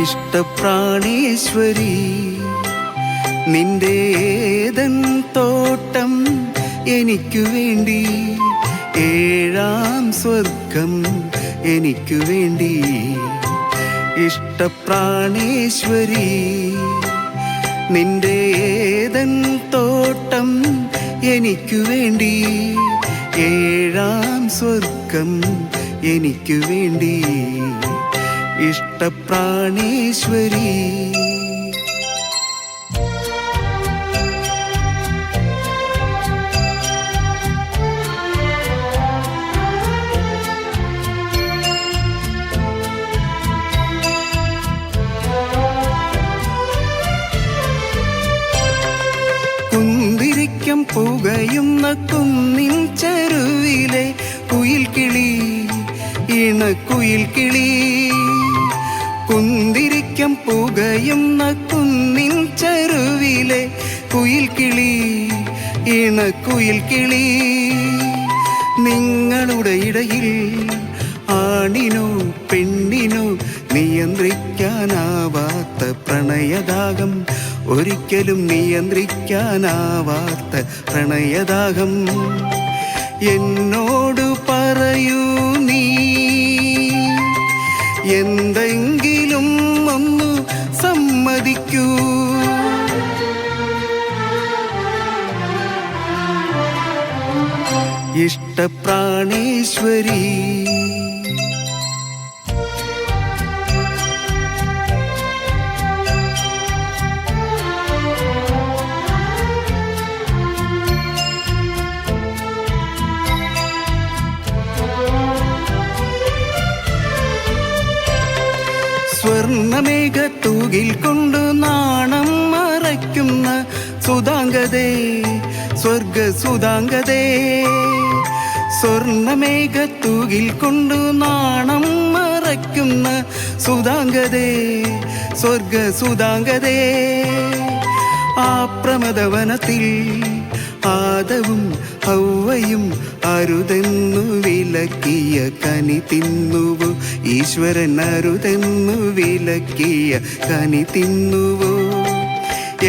ഇഷ്ടപ്രാണേശ്വരി നിന്റെ ഏതൻ തോട്ടം എനിക്കു വേണ്ടി, ഏഴാം സ്വർഗം എനിക്കു വേണ്ടി. ഇഷ്ടപ്രാണേശ്വരി നിന്റെ ഏതൻ തോട്ടം എനിക്കു വേണ്ടി, ഏഴാം സ്വർഗം എനിക്കു വേണ്ടി. ഇഷ്ടപ്രാണേശ്വരി കുന്തിരിക്കം പുകയുന്ന കുന്നിൻ ചെരുവിലെ കുയിൽ കിളി, ഇണക്കുയിൽ കിളി. കുന്തിരിക്കം പുകയുന്ന കുന്നിൻ ചെരുവിലെ കുയിൽ കിളി, ഇണക്കുയിൽ കിളി. നിങ്ങളുടെ ഇടയിൽ ആണിനോ പെണ്ണിനോ നിയന്ത്രിക്കാനാവാത്ത പ്രണയദാഹം, ഒരിക്കലും നിയന്ത്രിക്കാനാവാത്ത പ്രണയദാഹം. എന്നോട് പറയൂ നീ എന്തെങ്കിലും ഒന്നു സമ്മതിക്കൂ. ഇഷ്ടപ്രാണേശ്വരി സ്വർണമേഘത്തൂകിൽ കൊണ്ടു നാണം മറയ്ക്കുന്ന സുധാംഗതേ, സ്വർഗസുധാംഗതേ. സ്വർണമേഘത്തൂകിൽ കൊണ്ടു നാണം മറയ്ക്കുന്ന സുധാംഗതേ, സ്വർഗസുധാംഗതേ. ആ പ്രമദവനത്തിൽ ആദവും ഹൗവയും അരുതെന്നു വിലക്കിയ കനി തിന്നുവോ, ഈശ്വരൻ അരുതെന്നു വിലക്കിയ കനി തിന്നുവോ.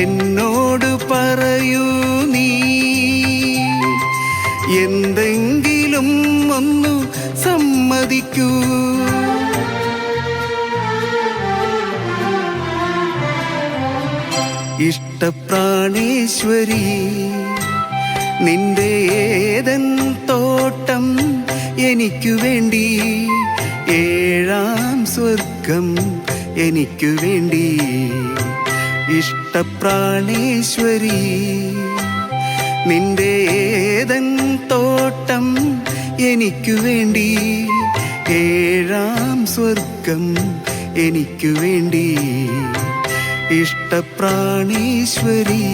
എന്നോട് പറയൂ നീ എന്തെങ്കിലും ഒന്നു സമ്മതിക്കൂ. ഇഷ്ടപ്രാണേശ്വരി നിന്റെ ഏതൻ തോട്ടം എനിക്കു വേണ്ടി, ഏഴാം സ്വർഗം എനിക്കു വേണ്ടി. ഇഷ്ടപ്രാണേശ്വരി നിന്റെ ഏതൻ തോട്ടം എനിക്കു വേണ്ടി, ഏഴാം സ്വർഗം എനിക്കു വേണ്ടി. ഇഷ്ടപ്രാണേശ്വരി